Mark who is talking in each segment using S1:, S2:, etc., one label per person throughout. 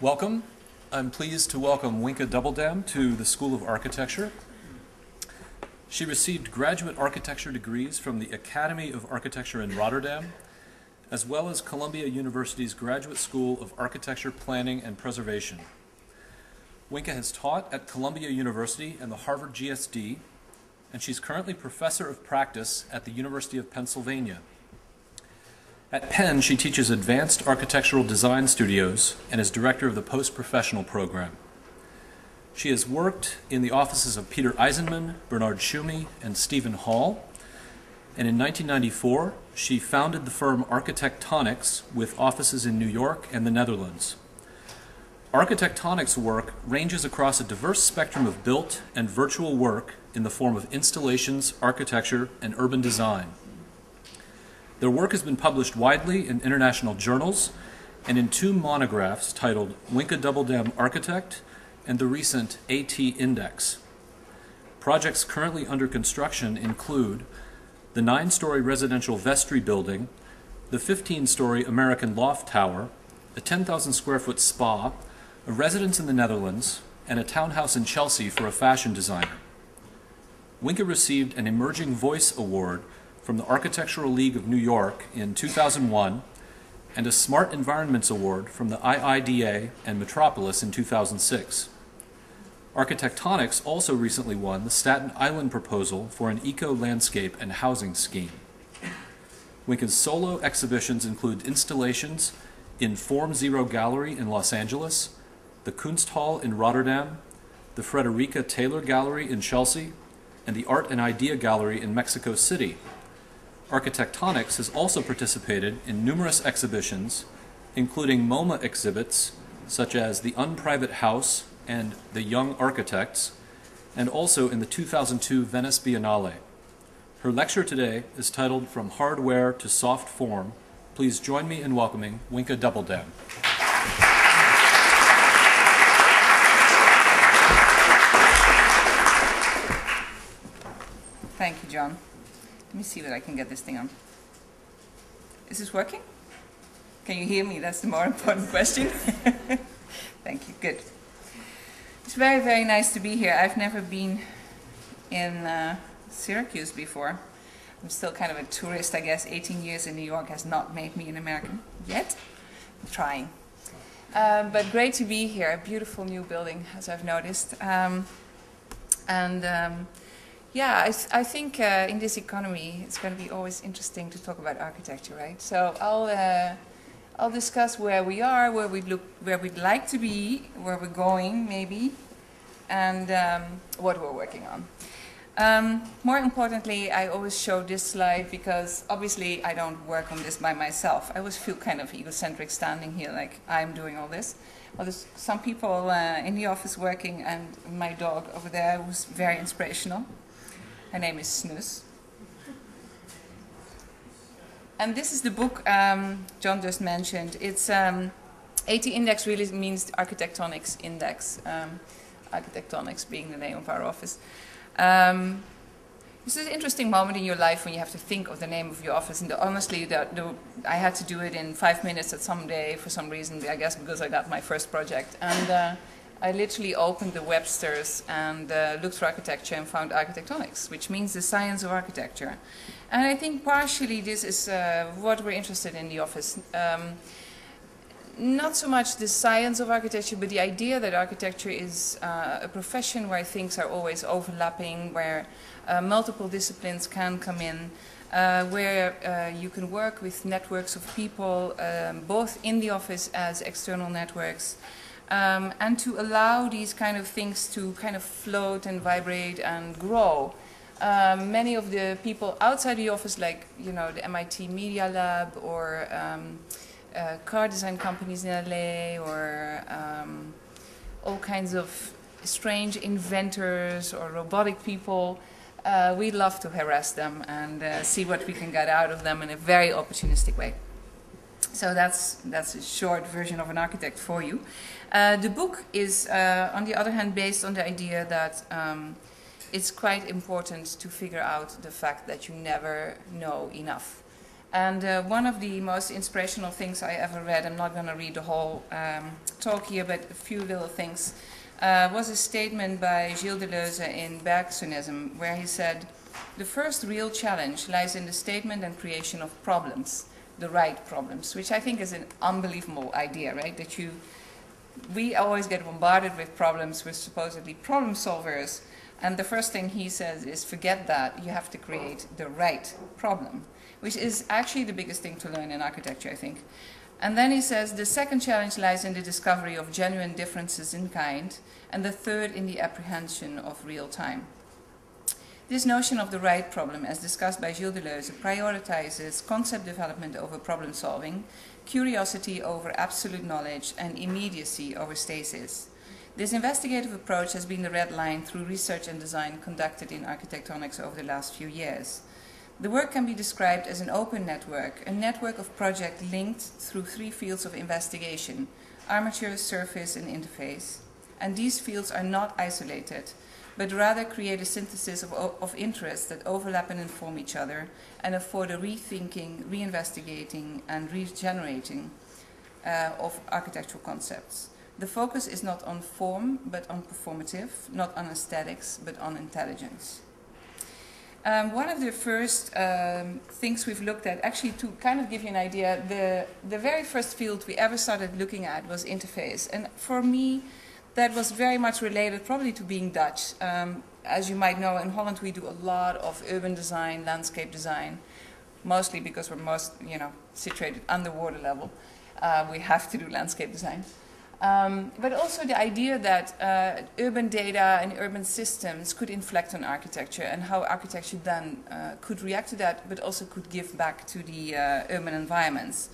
S1: Welcome. I'm pleased to welcome Winka Dubbeldam to the School of Architecture. She received graduate architecture degrees from the Academy of Architecture in Rotterdam, as well as Columbia University's Graduate School of Architecture, Planning, and Preservation. Winka has taught at Columbia University and the Harvard GSD, and she's currently Professor of Practice at the University of Pennsylvania. At Penn, she teaches Advanced Architectural Design Studios and is director of the Post-Professional Program. She has worked in the offices of Peter Eisenman, Bernard Tschumi, and Stephen Hall, and in 1994, she founded the firm Archi-Tectonics with offices in New York and the Netherlands. Architectonics work ranges across a diverse spectrum of built and virtual work in the form of installations, architecture, and urban design. Their work has been published widely in international journals and in two monographs titled Winka Dubbeldam Architect and the recent AT Index. Projects currently under construction include the 9-story residential vestry building, the 15-story American loft tower, a 10,000 square foot spa, a residence in the Netherlands, and a townhouse in Chelsea for a fashion designer. Winka received an Emerging Voice Award from the Architectural League of New York in 2001 and a Smart Environments Award from the IIDA and Metropolis in 2006. Architectonics also recently won the Staten Island proposal for an eco-landscape and housing scheme. Winka's solo exhibitions include installations in Form Zero Gallery in Los Angeles, the Kunsthal in Rotterdam, the Frederica Taylor Gallery in Chelsea, and the Art and Idea Gallery in Mexico City. Architectonics has also participated in numerous exhibitions, including MoMA exhibits such as The Unprivate House and The Young Architects, and also in the 2002 Venice Biennale. Her lecture today is titled From Hardware to SoftForm. Please join me in welcoming Winka Dubbeldam.
S2: Thank you, John. Let me see if I can get this thing on. Is this working? Can you hear me? That's the more important question. Thank you. Good. It's very, very nice to be here. I've never been in Syracuse before. I'm still kind of a tourist, I guess. 18 years in New York has not made me an American yet. I'm trying. But great to be here. A beautiful new building, as I've noticed. Yeah, I think in this economy it's going to be always interesting to talk about architecture, right? So I'll discuss where we are, where we'd like to be, where we're going maybe, and what we're working on. More importantly, I always show this slide because obviously I don't work on this by myself. I always feel kind of egocentric standing here like I'm doing all this. Well, there's some people in the office working, and my dog over there who's very inspirational. Her name is Snus. And this is the book John just mentioned. It's AT Index really means Architectonics Index. Architectonics being the name of our office. This is an interesting moment in your life when you have to think of the name of your office. And honestly, I had to do it in 5 minutes at some day for some reason, I guess because I got my first project. And I literally opened the Webster's and looked for architecture and found Architectonics, which means the science of architecture. And I think partially this is what we're interested in the office. Not so much the science of architecture, but the idea that architecture is a profession where things are always overlapping, where multiple disciplines can come in, where you can work with networks of people, both in the office as external networks, and to allow these kind of things to kind of float and vibrate and grow. Many of the people outside the office, like the MIT Media Lab or car design companies in LA, or all kinds of strange inventors or robotic people, we love to harass them and see what we can get out of them in a very opportunistic way. So that's a short version of an architect for you. The book is, on the other hand, based on the idea that it's quite important to figure out the fact that you never know enough. And one of the most inspirational things I ever read, I'm not going to read the whole talk here, but a few little things, was a statement by Gilles Deleuze in Bergsonism, where he said, "The first real challenge lies in the statement and creation of problems, the right problems," which I think is an unbelievable idea, right? That we always get bombarded with problems, with supposedly problem solvers, and the first thing he says is, forget that, you have to create the right problem, which is actually the biggest thing to learn in architecture, I think. And then he says, the second challenge lies in the discovery of genuine differences in kind, and the third in the apprehension of real time. This notion of the right problem, as discussed by Gilles Deleuze, prioritizes concept development over problem solving, curiosity over absolute knowledge, and immediacy over stasis. This investigative approach has been the red line through research and design conducted in Architectonics over the last few years. The work can be described as an open network, a network of projects linked through three fields of investigation: armature, surface, and interface. And these fields are not isolated, but rather create a synthesis of interests that overlap and inform each other and afford a rethinking, reinvestigating, and regenerating of architectural concepts. The focus is not on form, but on performative, not on aesthetics, but on intelligence. One of the first things we've looked at, actually to kind of give you an idea, the very first field we ever started looking at was interface. And for me, that was very much related probably to being Dutch. As you might know, in Holland we do a lot of urban design, landscape design, mostly because we're most, situated under water level. We have to do landscape design. But also the idea that urban data and urban systems could inflect on architecture, and how architecture then could react to that, but also could give back to the urban environments.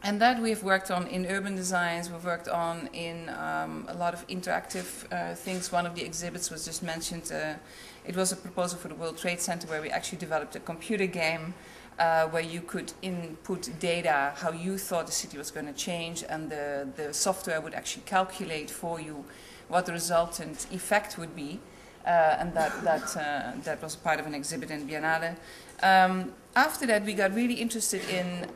S2: And that we've worked on in urban designs, we've worked on in a lot of interactive things. One of the exhibits was just mentioned. It was a proposal for the World Trade Center where we actually developed a computer game where you could input data, how you thought the city was going to change, and the software would actually calculate for you what the resultant effect would be. And that was part of an exhibit in Biennale. After that, we got really interested in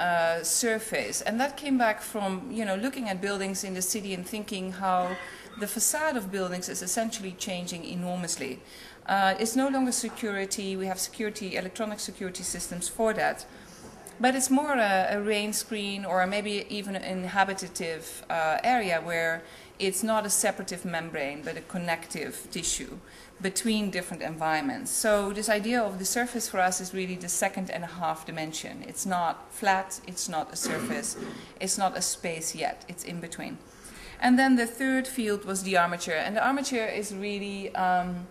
S2: surface, and that came back from looking at buildings in the city and thinking how the facade of buildings is essentially changing enormously. It's no longer security. We have security, electronic security systems for that. But it's more a rain screen, or maybe even an inhabitative area where it's not a separative membrane, but a connective tissue between different environments. So this idea of the surface for us is really the second and a half dimension. It's not flat, it's not a surface, it's not a space yet, it's in between. And then the third field was the armature. And the armature is really, and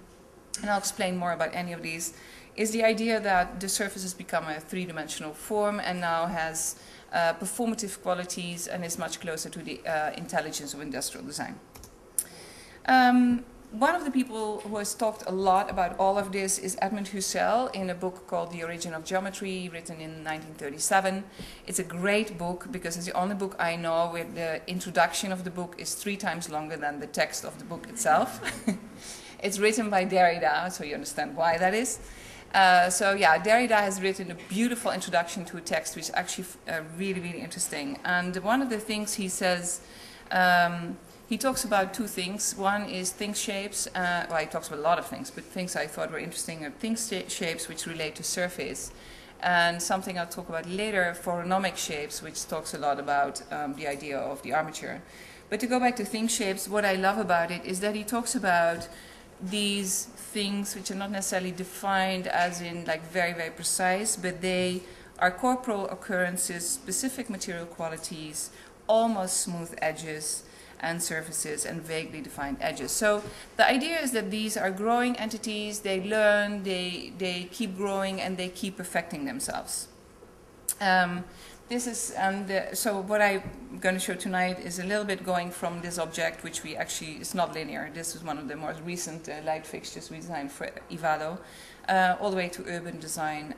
S2: I'll explain more about any of these, is the idea that the surface has become a three-dimensional form and now has performative qualities and is much closer to the intelligence of industrial design. One of the people who has talked a lot about all of this is Edmund Husserl in a book called The Origin of Geometry, written in 1937. It's a great book because it's the only book I know where the introduction of the book is 3 times longer than the text of the book itself. It's written by Derrida, so you understand why that is. So yeah, Derrida has written a beautiful introduction to a text which is actually really, really interesting. And one of the things he says, he talks about 2 things. One is things shapes. Well, he talks about a lot of things, but things I thought were interesting are things shapes which relate to surface. And something I'll talk about later for anomic shapes, which talks a lot about the idea of the armature. But to go back to things shapes, what I love about it is that he talks about these things which are not necessarily defined as in like very, very precise, but they are corporal occurrences, specific material qualities, almost smooth edges and surfaces, and vaguely defined edges. So the idea is that these are growing entities, they learn, they keep growing, and they keep perfecting themselves. This is, so what I'm going to show tonight is a little bit going from this object, which we actually, is not linear. This is one of the most recent light fixtures we designed for Ivalo, all the way to urban design,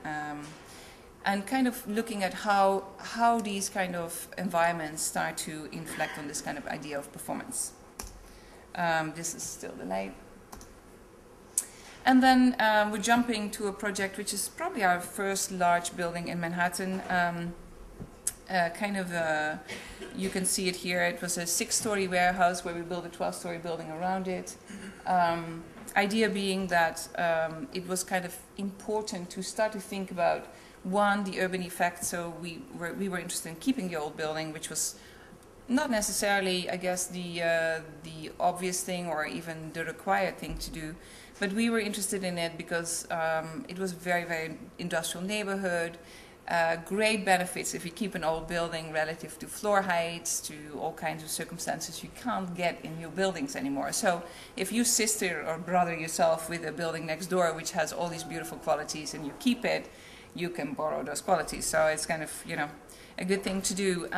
S2: and kind of looking at how these kind of environments start to inflect on this kind of idea of performance. This is still the light. And then we're jumping to a project which is probably our first large building in Manhattan. You can see it here. It was a 6-story warehouse where we built a 12-story building around it. Idea being that it was kind of important to start to think about, one, the urban effect. So we were interested in keeping the old building, which was not necessarily, I guess, the obvious thing or even the required thing to do. But we were interested in it because it was a very, very industrial neighborhood. Great benefits if you keep an old building relative to floor heights, to all kinds of circumstances you can't get in new buildings anymore. So if you sister or brother yourself with a building next door which has all these beautiful qualities and you keep it, you can borrow those qualities. So it's kind of, you know, a good thing to do.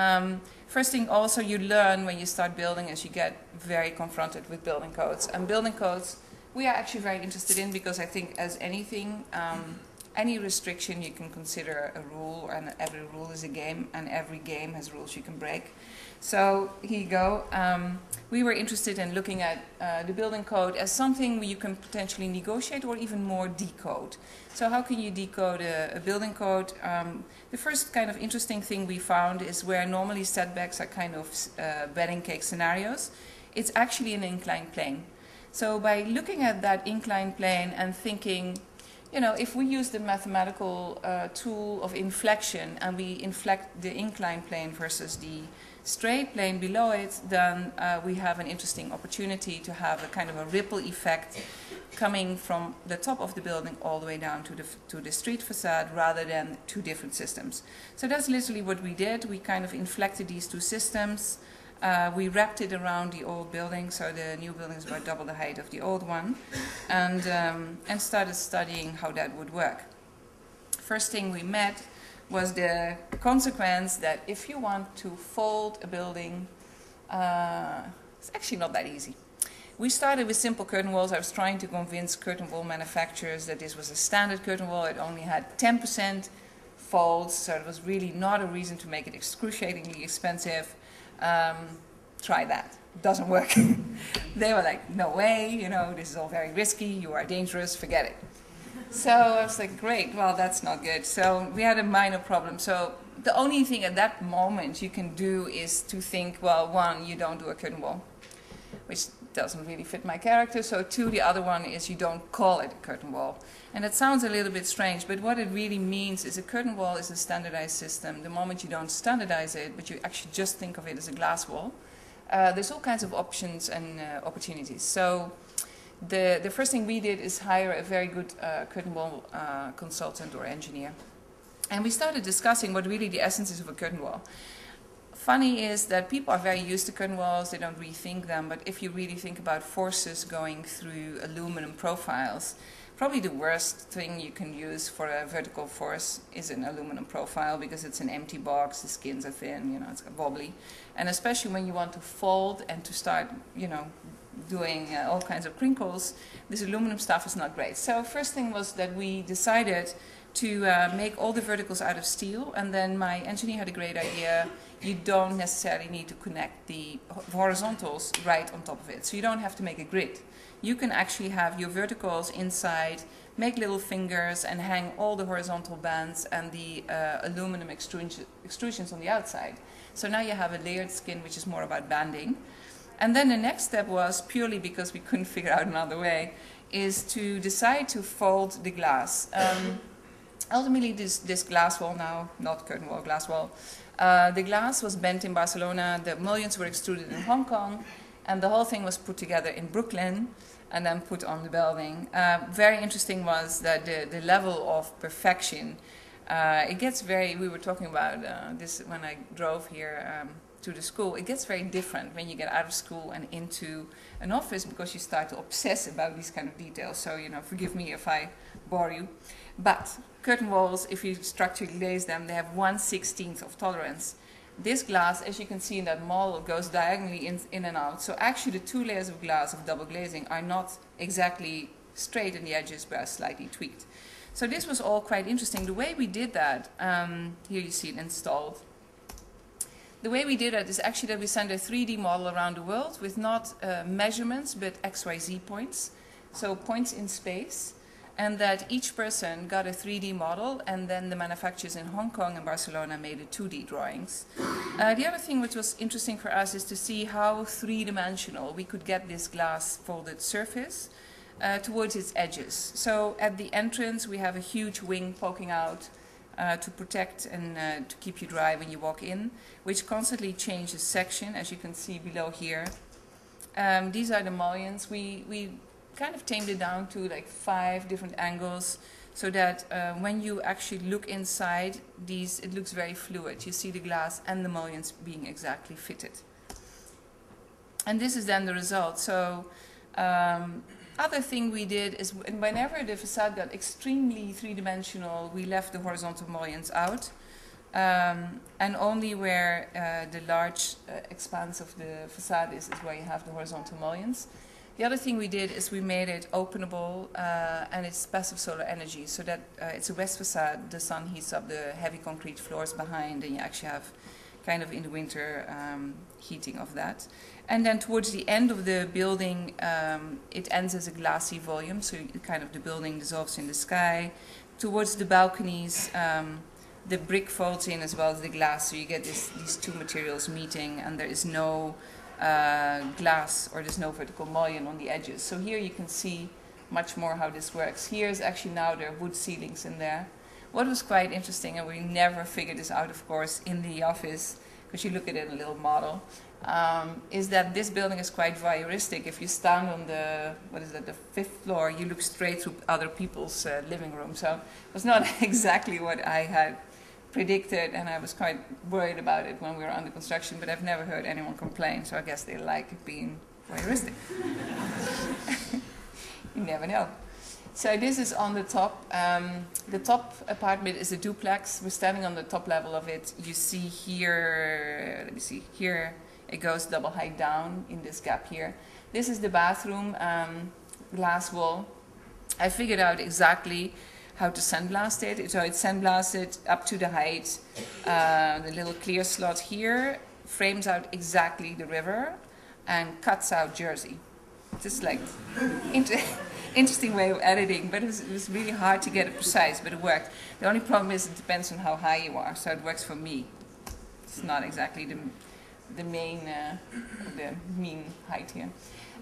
S2: First thing also you learn when you start building is you get very confronted with building codes. And building codes we are actually very interested in because I think as anything, any restriction you can consider a rule, and every rule is a game, and every game has rules you can break. So here you go. We were interested in looking at the building code as something where you can potentially negotiate or even more decode. So how can you decode a building code? The first kind of interesting thing we found is where normally setbacks are kind of wedding cake scenarios. It's actually an inclined plane. So by looking at that inclined plane and thinking, you know, if we use the mathematical tool of inflection and we inflect the inclined plane versus the straight plane below it, then we have an interesting opportunity to have a kind of a ripple effect coming from the top of the building all the way down to the street facade rather than two different systems. So that's literally what we did. We kind of inflected these two systems. We wrapped it around the old building, so the new building is about double the height of the old one, and started studying how that would work. First thing we met was the consequence that if you want to fold a building, it's actually not that easy. We started with simple curtain walls. I was trying to convince curtain wall manufacturers that this was a standard curtain wall. It only had 10% folds, so it was really not a reason to make it excruciatingly expensive. Try that. Doesn't work. They were like, no way, you know, this is all very risky, you are dangerous, forget it. So I was like, great, well, that's not good. So we had a minor problem. So the only thing at that moment you can do is to think, well, one, you don't do a curtain wall, which doesn't really fit my character. So two, the other one is you don't call it a curtain wall. And it sounds a little bit strange, but what it really means is a curtain wall is a standardized system. The moment you don't standardize it, but you actually just think of it as a glass wall, there's all kinds of options and opportunities. So the first thing we did is hire a very good curtain wall consultant or engineer. And we started discussing what really the essence is of a curtain wall. Funny is that people are very used to curtain walls, they don't rethink them, but if you really think about forces going through aluminum profiles, probably the worst thing you can use for a vertical force is an aluminum profile because it's an empty box, the skins are thin, you know, it's wobbly. And especially when you want to fold and to start, you know, doing all kinds of crinkles, this aluminum stuff is not great. So first thing was that we decided to make all the verticals out of steel, and then my engineer had a great idea. You don't necessarily need to connect the horizontals right on top of it, so you don't have to make a grid. You can actually have your verticals inside, make little fingers and hang all the horizontal bands and the aluminum extrusions on the outside. So now you have a layered skin, which is more about banding. And then the next step was, purely because we couldn't figure out another way, is to decide to fold the glass. Ultimately, this glass wall now, not curtain wall, glass wall, the glass was bent in Barcelona, the mullions were extruded in Hong Kong, and the whole thing was put together in Brooklyn and then put on the building. Very interesting was that the level of perfection, it gets very, we were talking about this when I drove here to the school, it gets very different when you get out of school and into an office because you start to obsess about these kind of details. So, you know, forgive me if I bore you. But curtain walls, if you structurally glaze them, they have 1/16 of tolerance. This glass, as you can see in that model, goes diagonally in and out. So actually the two layers of glass of double glazing are not exactly straight in the edges, but are slightly tweaked. So this was all quite interesting. The way we did that, here you see it installed. The way we did it is actually that we sent a 3D model around the world with not measurements, but XYZ points. so points in space, and that each person got a 3D model, and then the manufacturers in Hong Kong and Barcelona made a 2D drawings. The other thing which was interesting for us is to see how three-dimensional we could get this glass folded surface towards its edges. So at the entrance we have a huge wing poking out to protect and to keep you dry when you walk in, which constantly changes section, as you can see below here. These are the mullions. We kind of tamed it down to like 5 different angles, so that when you actually look inside these, it looks very fluid. You see the glass and the mullions being exactly fitted. And this is then the result. So other thing we did is whenever the facade got extremely three-dimensional, we left the horizontal mullions out. And only where the large expanse of the facade is where you have the horizontal mullions. The other thing we did is we made it openable and it's passive solar energy, so that it's a west facade. The sun heats up the heavy concrete floors behind, and you actually have kind of in the winter heating of that. And then towards the end of the building, it ends as a glassy volume, so kind of the building dissolves in the sky. Towards the balconies, the brick folds in as well as the glass, so you get these two materials meeting, and there is no glass, or there's no vertical mullion on the edges. So here you can see much more how this works. Here is actually now there are wood ceilings in there. What was quite interesting, and we never figured this out, of course, in the office, because you look at it in a little model, is that this building is quite voyeuristic. If you stand on the, what is it, the 5th floor, you look straight through other people's living room. So it was not exactly what I had predicted, and I was quite worried about it when we were under construction, but I've never heard anyone complain, so I guess they like it being voyeuristic. You never know. So this is on the top. The top apartment is a duplex. We're standing on the top level of it. You see here, let me see, here it goes double height down in this gap here. This is the bathroom, glass wall. I figured out exactly how to sandblast it. So it's sandblasted up to the height. The little clear slot here frames out exactly the river and cuts out Jersey. Just like interesting way of editing, but it was really hard to get it precise, but it worked. The only problem is it depends on how high you are, so it works for me. It's not exactly the mean height here.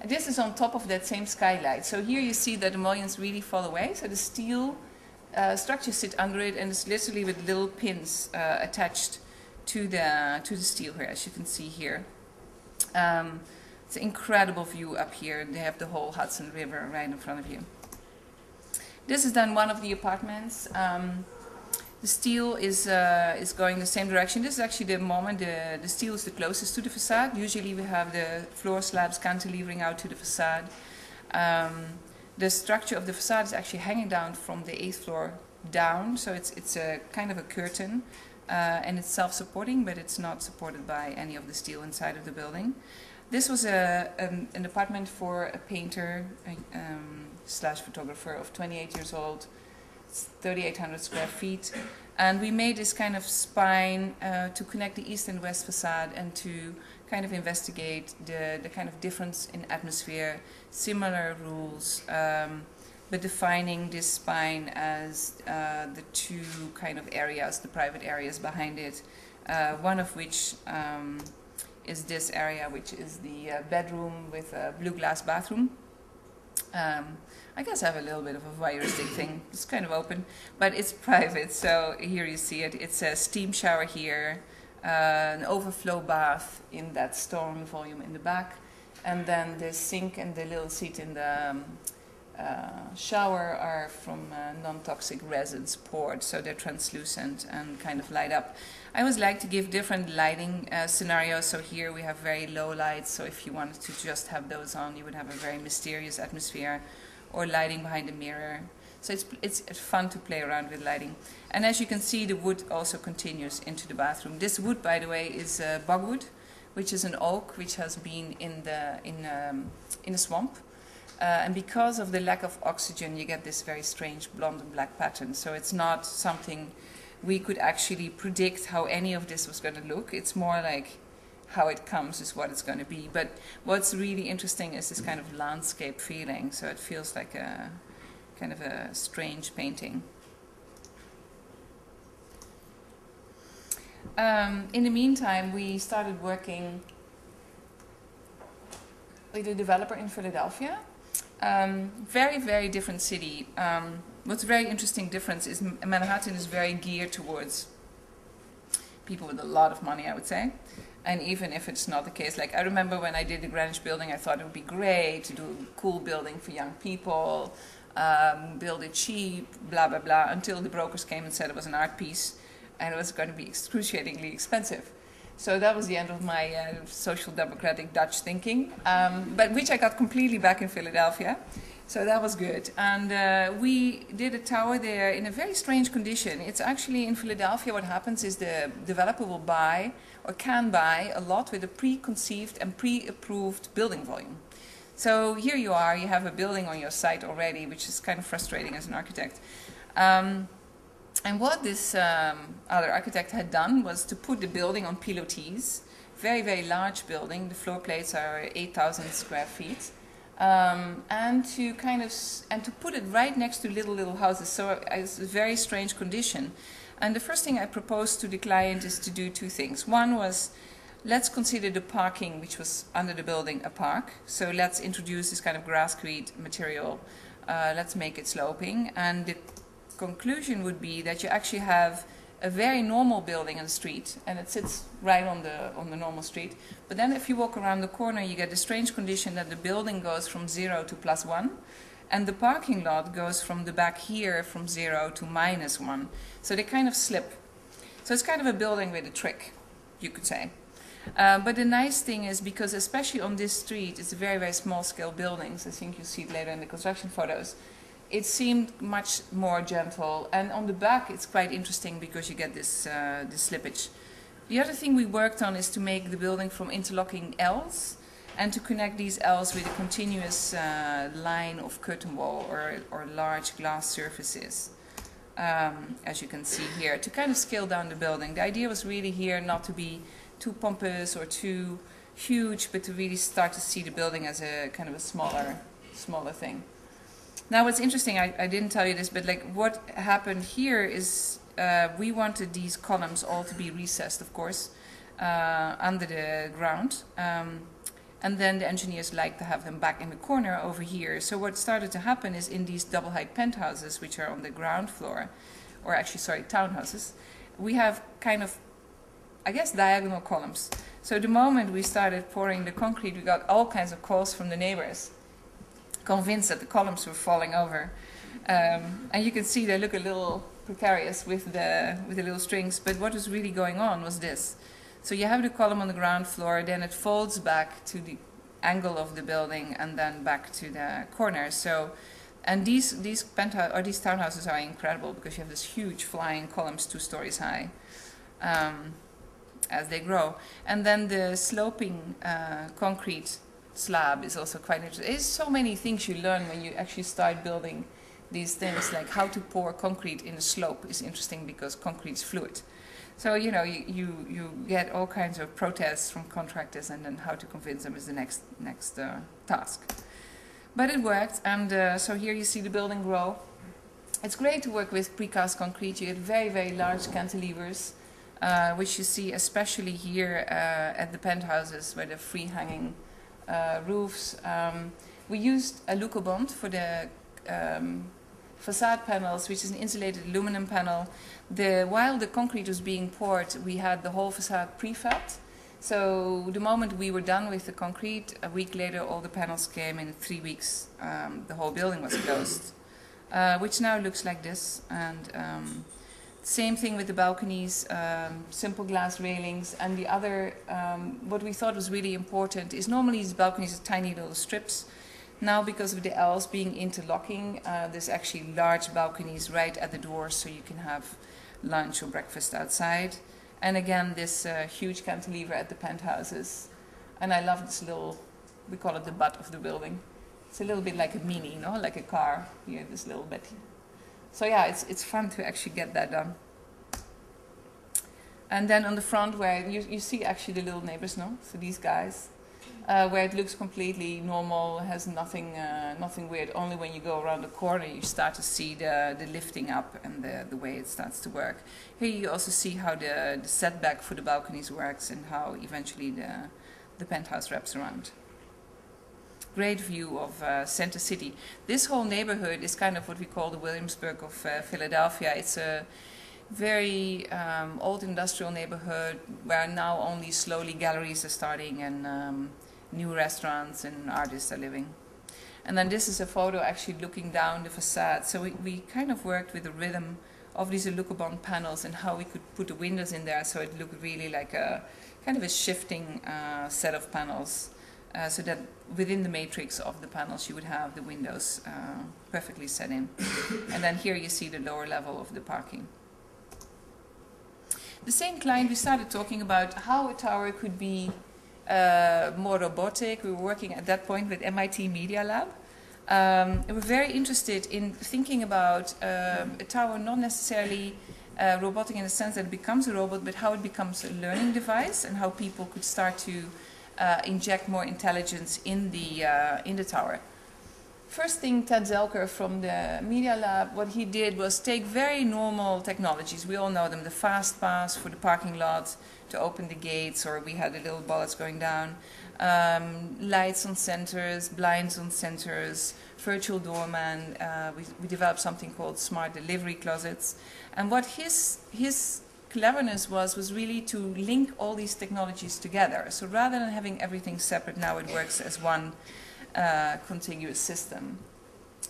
S2: And this is on top of that same skylight. So here you see that the mullions really fall away, so the steel structures sit under it, and it's literally with little pins attached to the steel here, as you can see here. It's an incredible view up here. They have the whole Hudson River right in front of you. This is then one of the apartments. The steel is going the same direction. This is actually the moment the steel is the closest to the facade. Usually we have the floor slabs cantilevering out to the facade. The structure of the facade is actually hanging down from the 8th floor down, so it's a kind of a curtain, and it's self-supporting, but it's not supported by any of the steel inside of the building. This was an apartment for a painter slash photographer of 28 years old. It's 3,800 square feet. And we made this kind of spine to connect the east and west facade and to kind of investigate the kind of difference in atmosphere, similar rules, but defining this spine as the two kind of areas, the private areas behind it, one of which is this area, which is the bedroom with a blue glass bathroom. I guess I have a little bit of a voyeuristic thing. It's kind of open, but it's private, so here you see it. It's a steam shower here, an overflow bath in that stone volume in the back, and then the sink and the little seat in the shower are from non-toxic resins poured, so they're translucent and kind of light up. I always like to give different lighting scenarios, so here we have very low lights, so if you wanted to just have those on, you would have a very mysterious atmosphere, or lighting behind the mirror. So it's fun to play around with lighting. And as you can see, the wood also continues into the bathroom. This wood, by the way, is bogwood, which is an oak which has been in a swamp. And because of the lack of oxygen, you get this very strange blonde and black pattern. So it's not something we could actually predict how any of this was going to look. It's more like how it comes is what it's going to be. But what's really interesting is this kind of landscape feeling. So it feels like a kind of a strange painting. In the meantime, we started working with a developer in Philadelphia. Very, very different city. What's a very interesting difference is Manhattan is very geared towards people with a lot of money, I would say. And even if it's not the case, like I remember when I did the Greenwich building, I thought it would be great to do a cool building for young people, build it cheap, blah, blah, blah, until the brokers came and said it was an art piece and it was going to be excruciatingly expensive. So that was the end of my social democratic Dutch thinking, but which I got completely back in Philadelphia. So that was good. And we did a tower there in a very strange condition. It's actually in Philadelphia, what happens is the developer will buy or can buy a lot with a preconceived and pre-approved building volume. So here you are, you have a building on your site already, which is kind of frustrating as an architect. And what this other architect had done was to put the building on pilotis, very, very large building. The floor plates are 8,000 square feet. And to put it right next to little houses. So it's a very strange condition. And the first thing I proposed to the client is to do two things. One was, let's consider the parking, which was under the building, a park. So let's introduce this kind of grasscrete material. Let's make it sloping. And the conclusion would be that you actually have a very normal building in the street, and it sits right on the normal street. But then if you walk around the corner, you get the strange condition that the building goes from 0 to +1, and the parking lot goes from the back here from 0 to -1. So they kind of slip. So it's kind of a building with a trick, you could say. But the nice thing is, because especially on this street, it's very, very small scale buildings. I think you'll see it later in the construction photos. It seemed much more gentle, and on the back it's quite interesting because you get this slippage. The other thing we worked on is to make the building from interlocking L's and to connect these L's with a continuous line of curtain wall or large glass surfaces, as you can see here, to kind of scale down the building. The idea was really here not to be too pompous or too huge, but to really start to see the building as a kind of a smaller thing. Now what's interesting, I didn't tell you this, but like what happened here is we wanted these columns all to be recessed, of course, under the ground. And then the engineers like to have them back in the corner over here. So what started to happen is in these double height penthouses, which are on the ground floor, or actually, sorry, townhouses, we have kind of, I guess, diagonal columns. So the moment we started pouring the concrete, we got all kinds of calls from the neighbors, convinced that the columns were falling over. And you can see they look a little precarious with the little strings, but what was really going on was this. So you have the column on the ground floor, then it folds back to the angle of the building and then back to the corner. So, and these penthouse or these townhouses are incredible because you have this huge flying columns 2 stories high as they grow. And then the sloping concrete slab is also quite interesting. There's so many things you learn when you actually start building these things, like how to pour concrete in a slope is interesting because concrete is fluid. So, you know, you get all kinds of protests from contractors, and then how to convince them is the next task. But it worked, and so here you see the building grow. It's great to work with precast concrete. You get very, very large cantilevers, which you see especially here at the penthouses where the free hanging roofs. We used a Lucobond for the facade panels, which is an insulated aluminum panel. While the concrete was being poured, we had the whole facade prefabbed. So the moment we were done with the concrete, a week later all the panels came. In 3 weeks the whole building was closed, which now looks like this. And same thing with the balconies, simple glass railings. And the other, what we thought was really important is normally these balconies are tiny little strips. Now, because of the L's being interlocking, there's actually large balconies right at the doors, so you can have lunch or breakfast outside. And again, this huge cantilever at the penthouses. And I love this little, we call it the butt of the building. It's a little bit like a Mini, no? Like a car, here, this little bit. So yeah, it's fun to actually get that done. And then on the front where you see actually the little neighbors, no? So these guys, where it looks completely normal, has nothing weird. Only when you go around the corner you start to see the lifting up and the way it starts to work. Here you also see how the setback for the balconies works and how eventually the penthouse wraps around. Great view of Center City. This whole neighborhood is kind of what we call the Williamsburg of Philadelphia. It's a very old industrial neighborhood where now only slowly galleries are starting and new restaurants and artists are living. And then this is a photo actually looking down the facade. So we kind of worked with the rhythm of these Alucobond panels and how we could put the windows in there so it looked really like a kind of a shifting set of panels. So that within the matrix of the panels you would have the windows perfectly set in. And then here you see the lower level of the parking. The same client, we started talking about how a tower could be more robotic. We were working at that point with MIT Media Lab. And we're very interested in thinking about a tower not necessarily robotic in the sense that it becomes a robot, but how it becomes a learning device and how people could start to inject more intelligence in the tower. First thing, Ted Zelker from the Media Lab, what he did was take very normal technologies. We all know them, the fast pass for the parking lot to open the gates, or we had the little bullets going down, lights on centers, blinds on centers, virtual doorman. We developed something called smart delivery closets. And what his cleverness was really to link all these technologies together. So rather than having everything separate, now it works as one contiguous system,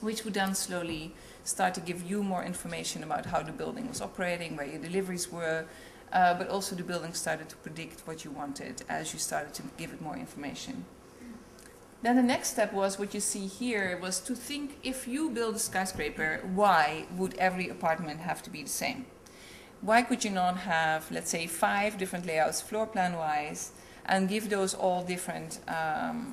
S2: which would then slowly start to give you more information about how the building was operating, where your deliveries were, but also the building started to predict what you wanted as you started to give it more information. Then the next step was what you see here, was to think, if you build a skyscraper, why would every apartment have to be the same? Why could you not have, let's say, 5 different layouts floor plan wise and give those all different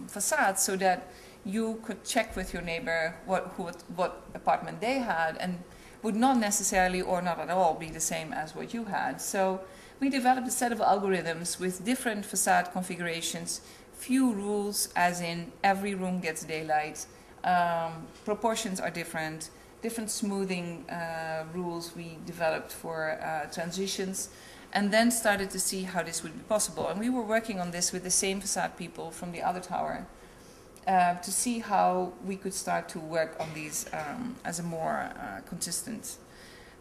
S2: facades so that you could check with your neighbor what apartment they had and would not necessarily or not at all be the same as what you had. So we developed a set of algorithms with different facade configurations, few rules as in every room gets daylight, proportions are different smoothing rules we developed for transitions, and then started to see how this would be possible. And we were working on this with the same facade people from the other tower to see how we could start to work on these as a more consistent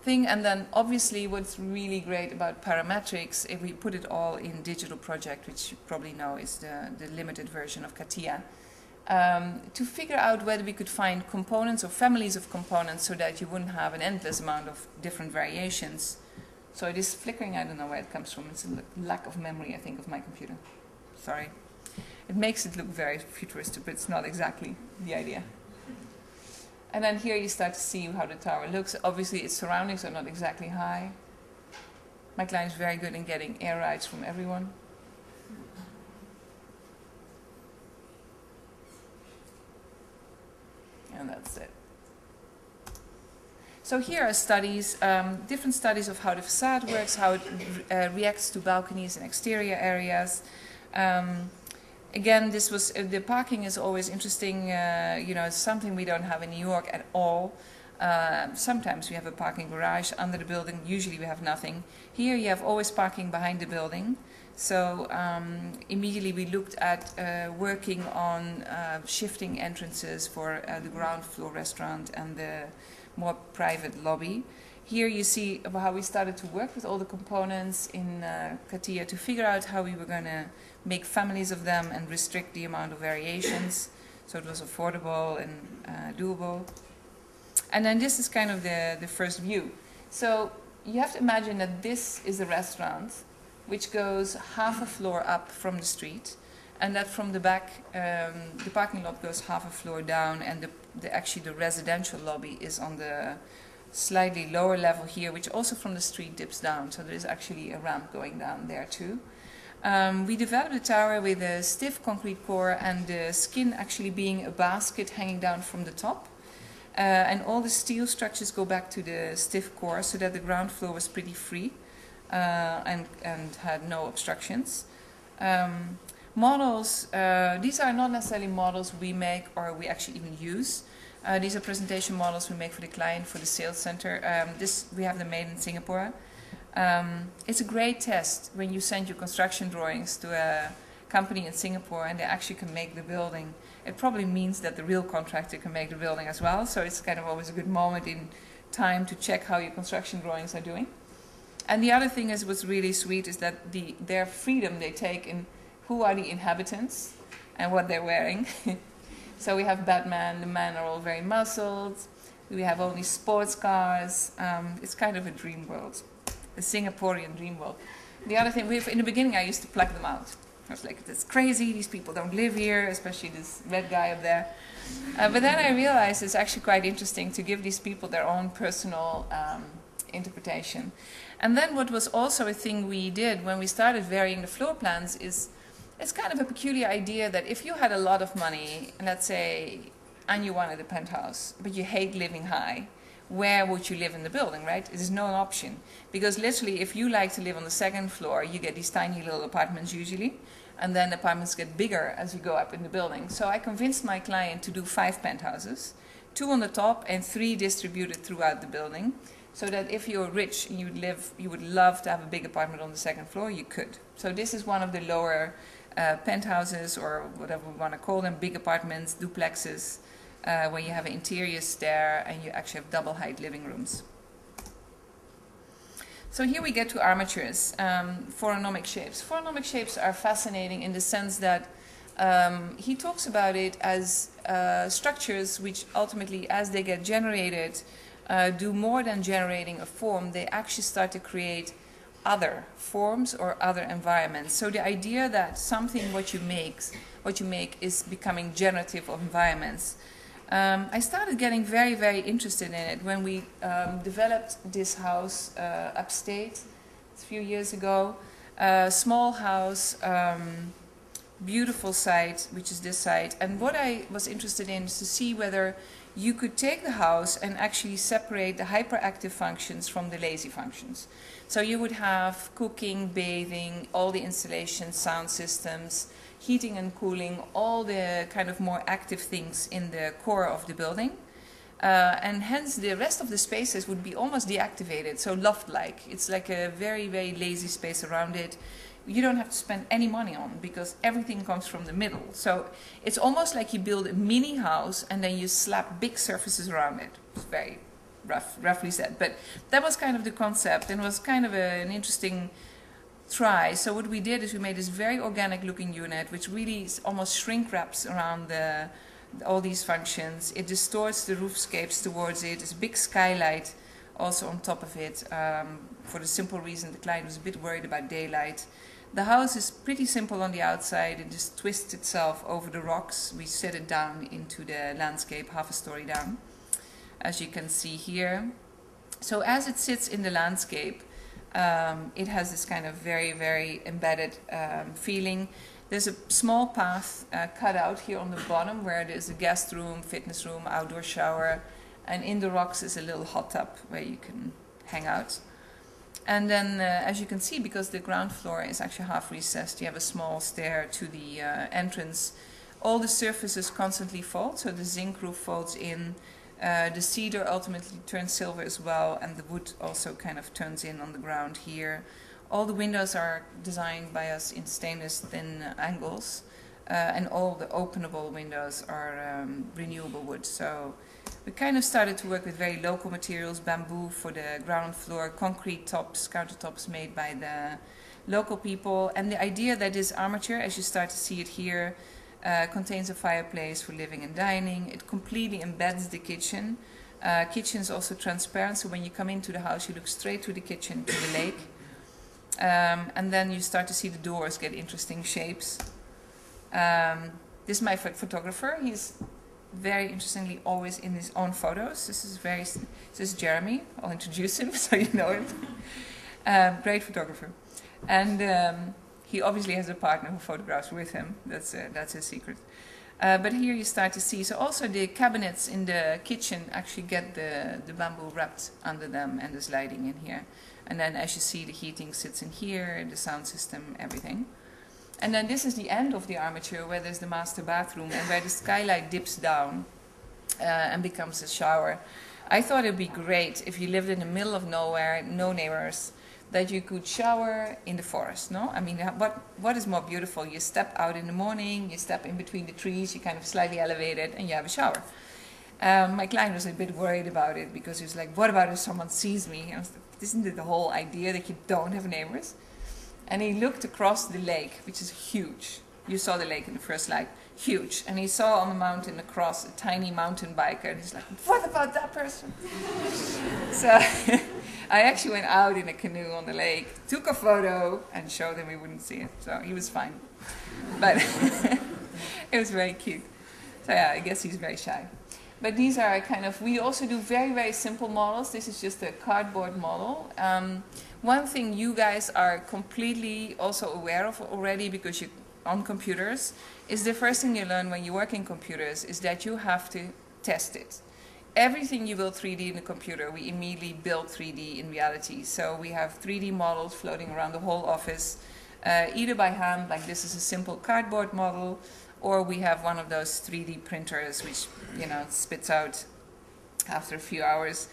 S2: thing. And then obviously what's really great about parametrics, if we put it all in digital project, which you probably know is the limited version of CATIA, to figure out whether we could find components or families of components so that you wouldn't have an endless amount of different variations. So it is flickering, I don't know where it comes from. It's a lack of memory, I think, of my computer. Sorry. It makes it look very futuristic, but it's not exactly the idea. And then here you start to see how the tower looks. Obviously its surroundings are not exactly high. My client is very good in getting air rides from everyone. And that's it. So here are studies, different studies of how the facade works, how it reacts to balconies and exterior areas. Again, this was the parking is always interesting. You know, it's something we don't have in New York at all. Sometimes we have a parking garage under the building. Usually we have nothing. Here you have always parking behind the building. So immediately we looked at working on shifting entrances for the ground floor restaurant and the more private lobby. Here you see how we started to work with all the components in CATIA to figure out how we were going to make families of them and restrict the amount of variations so it was affordable and doable. And then this is kind of the first view. So you have to imagine that this is a restaurant which goes half a floor up from the street, and that from the back the parking lot goes half a floor down, and actually the residential lobby is on the slightly lower level here, which also from the street dips down, so there is actually a ramp going down there too. We developed the tower with a stiff concrete core and the skin actually being a basket hanging down from the top. And all the steel structures go back to the stiff core so that the ground floor was pretty free. and had no obstructions. Models, these are not necessarily models we make or we actually even use. These are presentation models we make for the client, for the sales center. We have them made in Singapore. It's a great test when you send your construction drawings to a company in Singapore and they actually can make the building. It probably means that the real contractor can make the building as well, so it's kind of always a good moment in time to check how your construction drawings are doing. And the other thing is what's really sweet is that their freedom they take in who are the inhabitants and what they're wearing. So we have Batman, the men are all very muscled, we have only sports cars, it's kind of a dream world, a Singaporean dream world. The other thing, in the beginning I used to pluck them out. I was like, that's crazy, these people don't live here, especially this red guy up there. But then I realized it's actually quite interesting to give these people their own personal interpretation. And then what was also a thing we did when we started varying the floor plans is, it's kind of a peculiar idea that if you had a lot of money, let's say, and you wanted a penthouse, but you hate living high, where would you live in the building, right? It is no option. Because literally, if you like to live on the second floor, you get these tiny little apartments usually, and then apartments get bigger as you go up in the building. So I convinced my client to do 5 penthouses, 2 on the top and 3 distributed throughout the building, so that if you're rich and you would love to have a big apartment on the second floor, you could. So this is one of the lower penthouses, or whatever we want to call them, big apartments, duplexes, where you have an interior stair and you actually have double height living rooms. So here we get to armatures for anomic shapes. For anomic shapes are fascinating in the sense that he talks about it as structures which ultimately, as they get generated, do more than generating a form. They actually start to create other forms or other environments. So the idea that something what you make is becoming generative of environments. I started getting very, very interested in it when we developed this house upstate a few years ago. Small house, beautiful site, which is this site. And what I was interested in is to see whether you could take the house and actually separate the hyperactive functions from the lazy functions. So you would have cooking, bathing, all the installations, sound systems, heating and cooling, all the kind of more active things in the core of the building. And hence the rest of the spaces would be almost deactivated, so loft-like. It's like a very, very lazy space around it. You don't have to spend any money on because everything comes from the middle. So it's almost like you build a mini house and then you slap big surfaces around it. It's very roughly said. But that was kind of the concept and was kind of an interesting try. So what we did is we made this very organic looking unit which really almost shrink wraps around all these functions. It distorts the roofscapes towards it. There's a big skylight also on top of it, for the simple reason the client was a bit worried about daylight. The house is pretty simple on the outside. It just twists itself over the rocks. We set it down into the landscape, half a story down, as you can see here. So as it sits in the landscape, it has this kind of very, very embedded feeling. There's a small path cut out here on the bottom where there's a guest room, fitness room, outdoor shower, and in the rocks is a little hot tub where you can hang out. And then, as you can see, because the ground floor is actually half recessed, you have a small stair to the entrance. All the surfaces constantly fold, so the zinc roof folds in. The cedar ultimately turns silver as well, and the wood also kind of turns in on the ground here. All the windows are designed by us in stainless thin angles, and all the openable windows are renewable wood. So we kind of started to work with very local materials, bamboo for the ground floor, concrete tops, countertops made by the local people. And the idea that this armature, as you start to see it here, contains a fireplace for living and dining. It completely embeds the kitchen. Kitchen is also transparent, so when you come into the house, you look straight to the kitchen, to the lake. And then you start to see the doors get interesting shapes. This is my photographer. He's very interestingly always in his own photos. This is Jeremy. I'll introduce him so you know him. Great photographer. And he obviously has a partner who photographs with him. That's his secret. But here you start to see, so also the cabinets in the kitchen actually get the bamboo wrapped under them and the sliding in here. And then as you see, the heating sits in here, the sound system, everything. And then this is the end of the armature where there's the master bathroom and where the skylight dips down and becomes a shower. I thought it'd be great if you lived in the middle of nowhere, no neighbors, that you could shower in the forest, no? I mean, what is more beautiful? You step out in the morning, you step in between the trees, you kind of slightly elevate it, and you have a shower. My client was a bit worried about it because he was like, what about if someone sees me? And I was like, isn't it the whole idea that you don't have neighbors? And he looked across the lake, which is huge. You saw the lake in the first slide, huge. And he saw on the mountain across a tiny mountain biker, and he's like, what about that person? So I actually went out in a canoe on the lake, took a photo, and showed him he wouldn't see it. So he was fine. But it was very cute. So yeah, I guess he's very shy. But these are kind of, we also do very, very simple models. This is just a cardboard model. One thing you guys are completely also aware of already because you're on computers is the first thing you learn when you work in computers is that you have to test it. Everything you build 3D in the computer, we immediately build 3D in reality. So we have 3D models floating around the whole office, either by hand, like this is a simple cardboard model, or we have one of those 3D printers which, you know, spits out after a few hours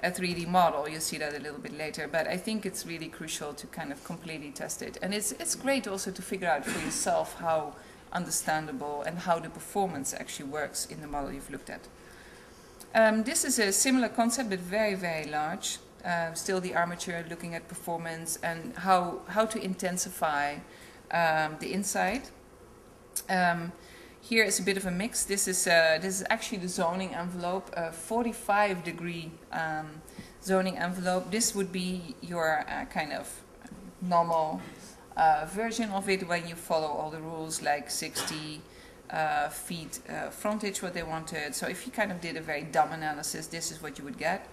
S2: a 3D model. You'll see that a little bit later, but I think it's really crucial to kind of completely test it. And it's great also to figure out for yourself how understandable and how the performance actually works in the model you've looked at. This is a similar concept, but very, very large. Still the armature, looking at performance and how to intensify the inside. Here is a bit of a mix. This is actually the zoning envelope, a 45-degree zoning envelope. This would be your kind of normal version of it when you follow all the rules, like 60 feet frontage, what they wanted. So if you kind of did a very dumb analysis, this is what you would get.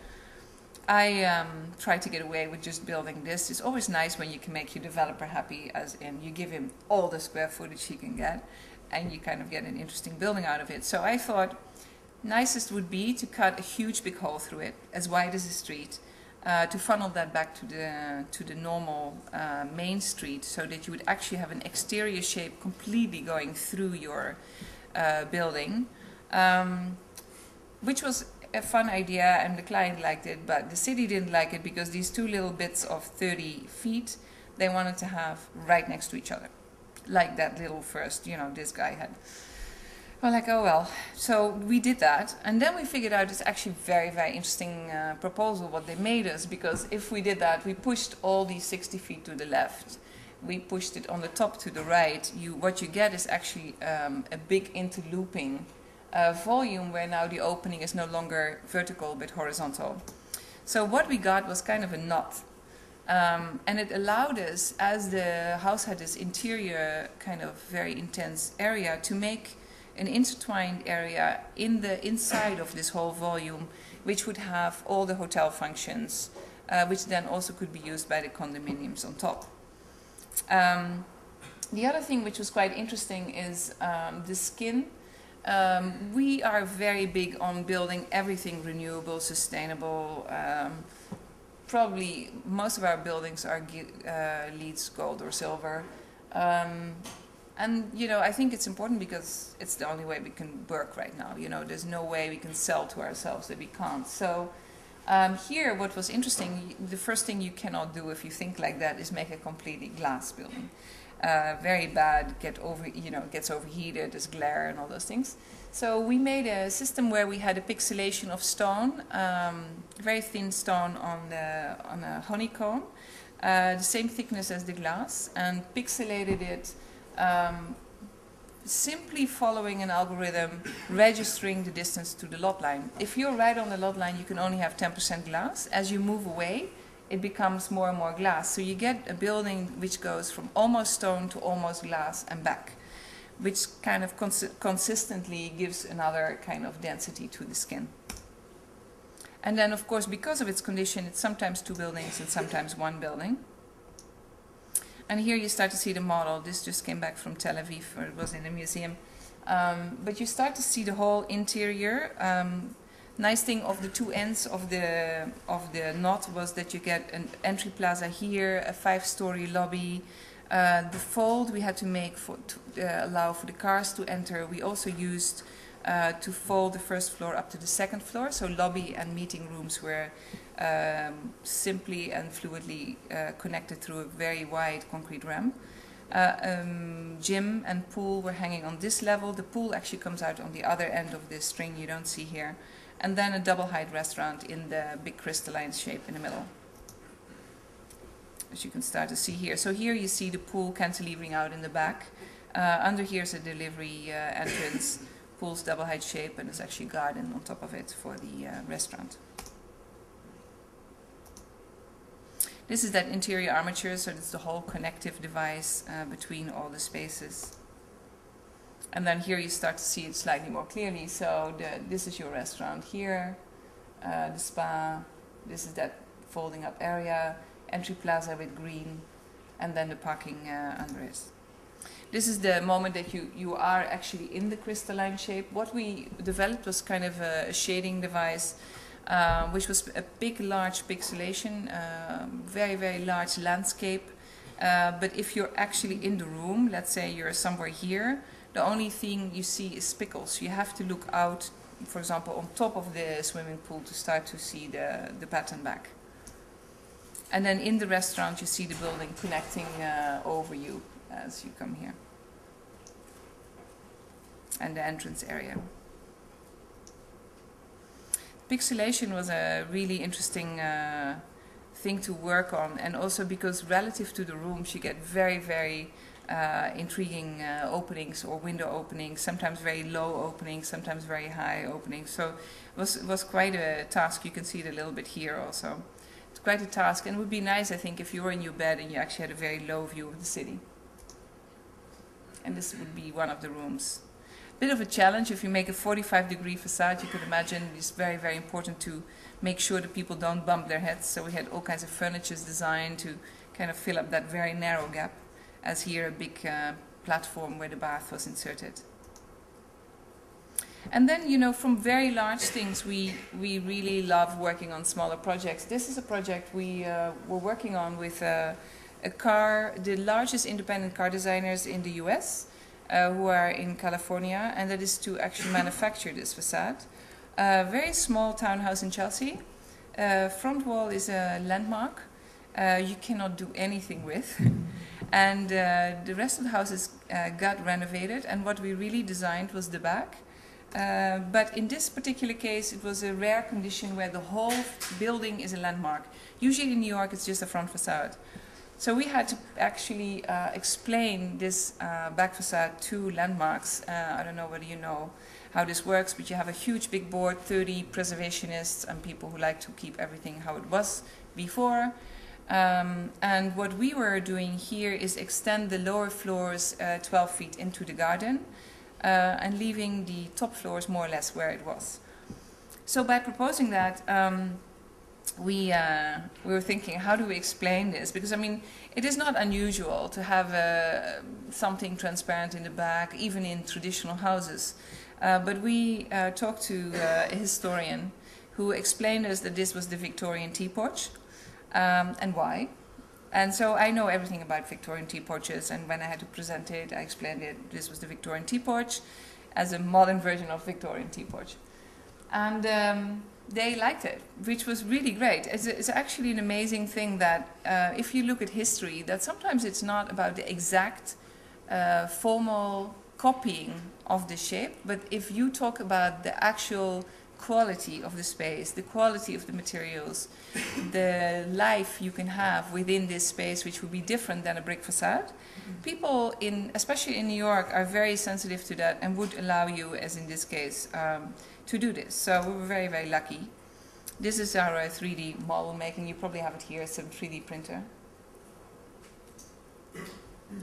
S2: I try to get away with just building this. It's always nice when you can make your developer happy, as in you give him all the square footage he can get, and you kind of get an interesting building out of it. So I thought nicest would be to cut a huge big hole through it, as wide as the street, to funnel that back to the normal main street, so that you would actually have an exterior shape completely going through your building, which was a fun idea, and the client liked it, but the city didn't like it because these two little bits of 30 feet they wanted to have right next to each other, like that little first, you know, this guy had. We're like, oh well. So we did that, and then we figured out it's actually very, very interesting proposal what they made us, because if we did that, we pushed all these 60 feet to the left, we pushed it on the top to the right. What you get is actually a big interlooping volume where now the opening is no longer vertical but horizontal. So what we got was kind of a knot, and it allowed us, as the house had this interior kind of very intense area, to make an intertwined area in the inside of this whole volume, which would have all the hotel functions, which then also could be used by the condominiums on top. The other thing which was quite interesting is the skin. We are very big on building everything renewable, sustainable. Probably most of our buildings are LEED gold or silver. And, you know, I think it's important because it's the only way we can work right now. You know, there's no way we can sell to ourselves that we can't. So here, what was interesting, the first thing you cannot do if you think like that is make a completely glass building. Very bad, gets overheated, there's glare and all those things. So we made a system where we had a pixelation of stone, very thin stone on a honeycomb, the same thickness as the glass, and pixelated it simply following an algorithm registering the distance to the lot line. If you're right on the lot line, you can only have 10% glass. As you move away, it becomes more and more glass. So you get a building which goes from almost stone to almost glass and back, which kind of consistently gives another kind of density to the skin. And then, of course, because of its condition, it's sometimes two buildings and sometimes one building. And here you start to see the model. This just came back from Tel Aviv, or it was in a museum. But you start to see the whole interior. Nice thing of the two ends of the knot was that you get an entry plaza here, a 5-story lobby. The fold we had to make to allow for the cars to enter. We also used to fold the first floor up to the second floor, so lobby and meeting rooms were simply and fluidly connected through a very wide concrete ramp. Gym and pool were hanging on this level. The pool actually comes out on the other end of this string you don't see here. And then a double height restaurant in the big crystalline shape in the middle, as you can start to see here. So here you see the pool cantilevering out in the back. Under here is a delivery entrance. Pool's double height shape, and there's actually a garden on top of it for the restaurant. This is that interior armature, so it's the whole connective device between all the spaces. And then here you start to see it slightly more clearly. So this is your restaurant here, the spa, this is that folding up area, entry plaza with green, and then the parking under it. This is the moment that you are actually in the crystalline shape. What we developed was kind of a shading device, which was a big, large pixelation, very, very large landscape. But if you're actually in the room, let's say you're somewhere here, the only thing you see is spickles. You have to look out, for example, on top of the swimming pool to start to see the pattern back. And then in the restaurant you see the building connecting over you as you come here. And the entrance area. Pixelation was a really interesting thing to work on, and also because relative to the rooms you get very, very intriguing openings or window openings, sometimes very low openings, sometimes very high openings. So it was quite a task. You can see it a little bit here also. It's quite a task, and it would be nice, I think, if you were in your bed and you actually had a very low view of the city. And this would be one of the rooms. Bit of a challenge. If you make a 45-degree facade, you could imagine it's very, very important to make sure that people don't bump their heads. So we had all kinds of furniture designed to kind of fill up that very narrow gap, as here a big platform where the bath was inserted. And then, you know, from very large things, we really love working on smaller projects. This is a project we were working on with the largest independent car designers in the US, who are in California, and that is to actually manufacture this facade. Very small townhouse in Chelsea. Front wall is a landmark. You cannot do anything with. And the rest of the house got renovated, and what we really designed was the back. But in this particular case, it was a rare condition where the whole building is a landmark. Usually in New York, it's just a front facade. So we had to actually explain this back facade to landmarks. I don't know whether you know how this works, but you have a huge big board, 30 preservationists and people who like to keep everything how it was before. And what we were doing here is extend the lower floors 12 feet into the garden and leaving the top floors more or less where it was. So by proposing that, we were thinking, how do we explain this? Because, I mean, it is not unusual to have something transparent in the back, even in traditional houses. But we talked to a historian who explained us that this was the Victorian Tea Porch, and why. And so I know everything about Victorian tea porches, and when I had to present it, I explained it. This was the Victorian Tea Porch as a modern version of Victorian Tea Porch. And they liked it, which was really great. It's actually an amazing thing that if you look at history, that sometimes it's not about the exact formal copying of the shape, but if you talk about the actual quality of the space, the quality of the materials, the life you can have within this space, which would be different than a brick facade. People, especially in New York, are very sensitive to that and would allow you, as in this case, to do this. So we were very, very lucky. This is our 3D model making. You probably have it here. It's a 3D printer.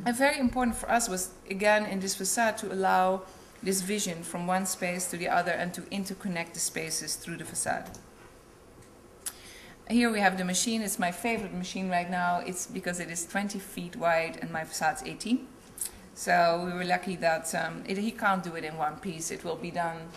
S2: And very important for us was, again, in this facade, to allow this vision from one space to the other and to interconnect the spaces through the facade. Here we have the machine. It's my favorite machine right now. It's because it is 20 feet wide and my facade's 18. So we were lucky that he can't do it in one piece. It will be done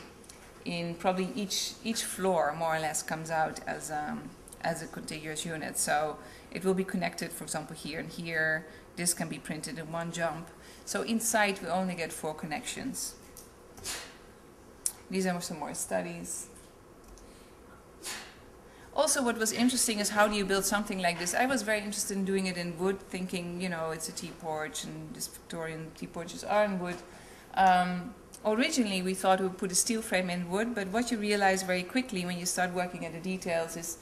S2: in probably each floor more or less comes out as a contiguous unit. So it will be connected, for example, here and here. This can be printed in one jump. So inside we only get 4 connections. These are some more studies. Also, what was interesting is how do you build something like this? I was very interested in doing it in wood, thinking, you know, it's a tea porch and these Victorian tea porches are in wood. Originally, we thought we would put a steel frame in wood, but what you realize very quickly when you start working at the details is,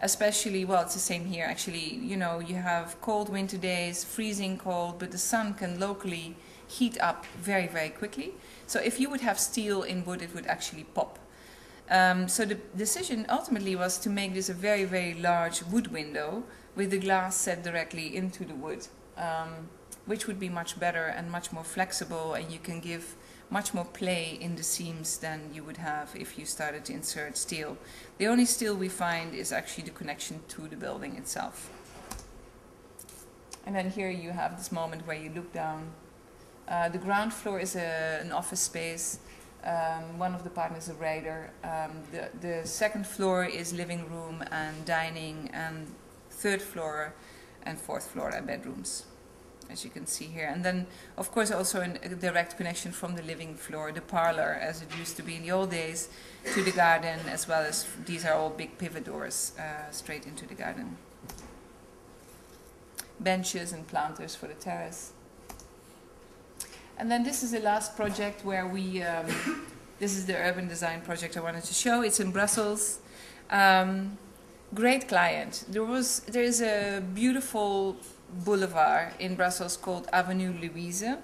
S2: especially, well, it's the same here actually, you know, you have cold winter days, freezing cold, but the sun can locally heat up very, very quickly. So if you would have steel in wood, it would actually pop. So the decision ultimately was to make this a very, very large wood window with the glass set directly into the wood, which would be much better and much more flexible, and you can give much more play in the seams than you would have if you started to insert steel. The only steel we find is actually the connection to the building itself. And then here you have this moment where you look down. The ground floor is an office space. One of the partners is a writer. The second floor is living room and dining, and third floor and fourth floor are bedrooms, as you can see here. And then, of course, also a direct connection from the living floor, the parlor, as it used to be in the old days, to the garden, as well as these are all big pivot doors straight into the garden. Benches and planters for the terrace. And then this is the last project where we, this is the urban design project I wanted to show. It's in Brussels. Great client. There is a beautiful boulevard in Brussels called Avenue Louise. It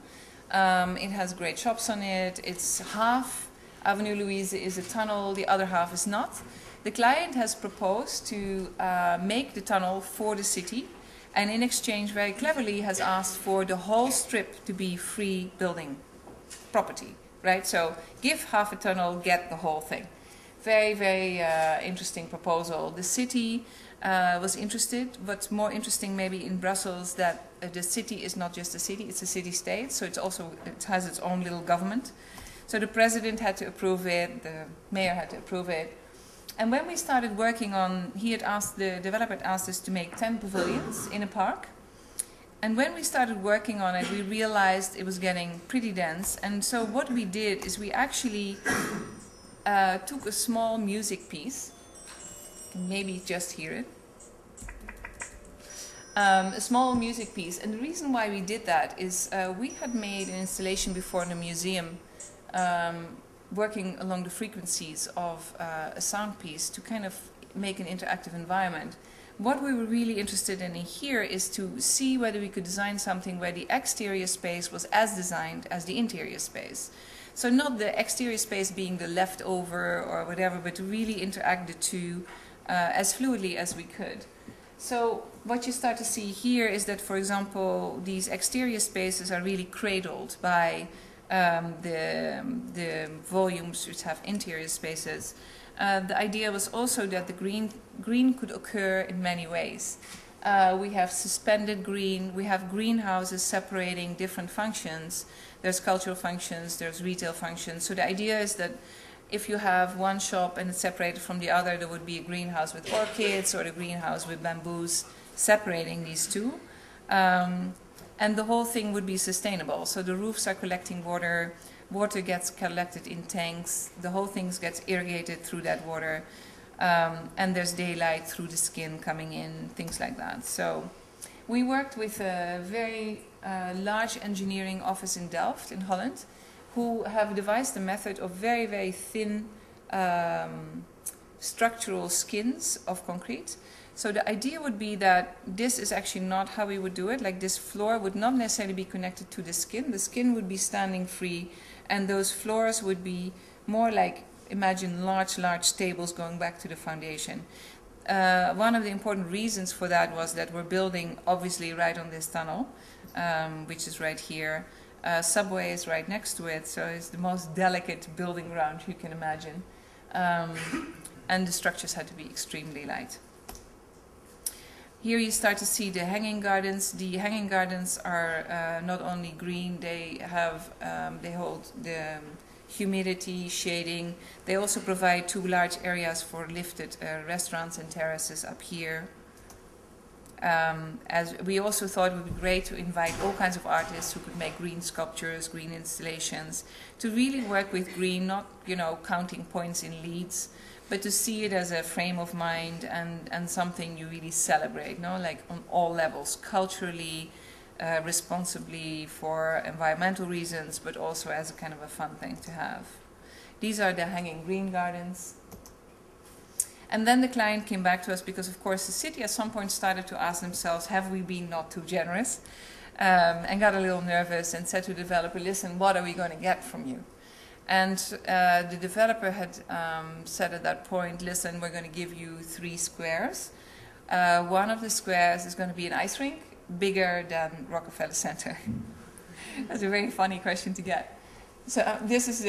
S2: has great shops on it. It's half Avenue Louise is a tunnel, the other half is not. The client has proposed to make the tunnel for the city, and in exchange very cleverly has asked for the whole strip to be free building property, right? So give half a tunnel, get the whole thing. Very, very interesting proposal. The city was interested. What's more interesting maybe in Brussels that the city is not just a city, it's a city-state, so it has its own little government. So the president had to approve it, the mayor had to approve it. And when we started working on, the developer had asked us to make 10 pavilions in a park. And when we started working on it, we realized it was getting pretty dense. And so what we did is we actually took a small music piece, maybe just hear it, a small music piece. And the reason why we did that is we had made an installation before in a museum working along the frequencies of a sound piece to kind of make an interactive environment. What we were really interested in here is to see whether we could design something where the exterior space was as designed as the interior space. So not the exterior space being the leftover or whatever, but to really interact the two as fluidly as we could. So what you start to see here is that, for example, these exterior spaces are really cradled by the volumes which have interior spaces. The idea was also that the green could occur in many ways. We have suspended green, we have greenhouses separating different functions. There's cultural functions, there's retail functions. So the idea is that if you have one shop and it's separated from the other, there would be a greenhouse with orchids or a greenhouse with bamboos separating these two. And the whole thing would be sustainable. So the roofs are collecting water, water gets collected in tanks, the whole thing gets irrigated through that water, and there's daylight through the skin coming in, things like that. So we worked with a very large engineering office in Delft, in Holland, who have devised a method of very, very thin structural skins of concrete. So the idea would be that this is actually not how we would do it. Like this floor would not necessarily be connected to the skin. The skin would be standing free, and those floors would be more like, imagine large tables going back to the foundation. One of the important reasons for that was that we're building obviously right on this tunnel, which is right here. Subway is right next to it, so it's the most delicate building ground you can imagine. And the structures had to be extremely light. Here you start to see the hanging gardens. The hanging gardens are not only green, they hold the humidity, shading. They also provide 2 large areas for lifted restaurants and terraces up here. As we also thought it would be great to invite all kinds of artists who could make green sculptures, green installations, to really work with green, not counting points in leads, but to see it as a frame of mind and something you really celebrate, like on all levels, culturally, responsibly for environmental reasons, but also as a kind of a fun thing to have. These are the hanging green gardens. And then the client came back to us because, of course, the city at some point started to ask themselves, have we been not too generous? And got a little nervous and said to the developer, listen, what are we going to get from you? And the developer had said at that point, listen, we're going to give you 3 squares. One of the squares is going to be an ice rink, bigger than Rockefeller Center. That's a very funny question to get. So this is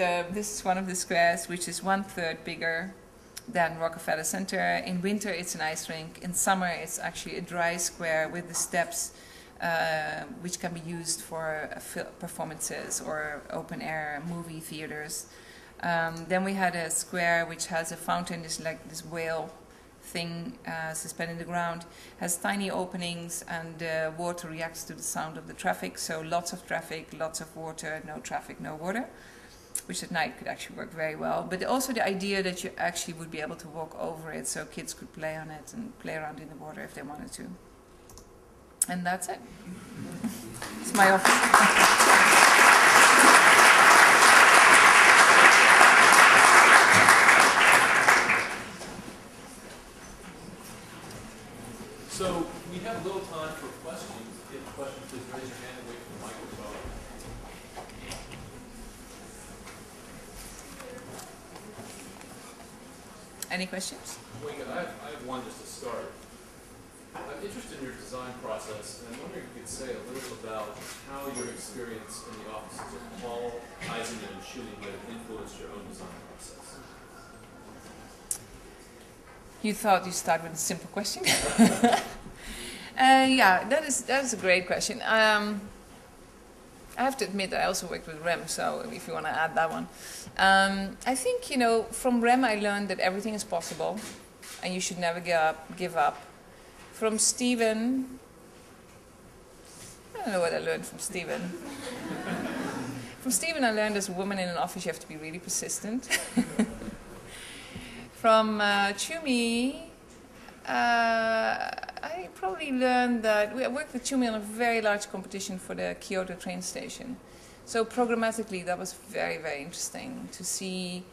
S2: one of the squares, which is 1/3 bigger than Rockefeller Center. In winter, it's an ice rink. In summer, it's actually a dry square with the steps, which can be used for performances or open air movie theaters. Then we had a square which has a fountain, this whale thing suspended in the ground, has tiny openings, and water reacts to the sound of the traffic. So lots of traffic, lots of water, no traffic, no water, which at night could actually work very well. But also the idea that you actually would be able to walk over it so kids could play on it and play around in the water if they wanted to. And that's it. It's my office.
S1: So we have a little time for questions. If you have questions, please raise your hand and wait for the microphone.
S2: Any questions?
S1: Winka, I have one just to start. I'm interested in your design process, and I'm wondering if you could say a little about how your experience in the offices of Paul, Eisenman, and Schilling might have influenced your own design process.
S2: You thought you start with a simple question? Yeah, that is a great question. I have to admit I also worked with REM, so if you want to add that one. I think, from REM I learned that everything is possible and you should never give up. From Stephen, I don't know what I learned from Stephen. From Stephen I learned as a woman in an office you have to be really persistent. From Chumi, I probably learned that I worked with Chumi on a very large competition for the Kyoto train station. So programmatically, that was very, very interesting to see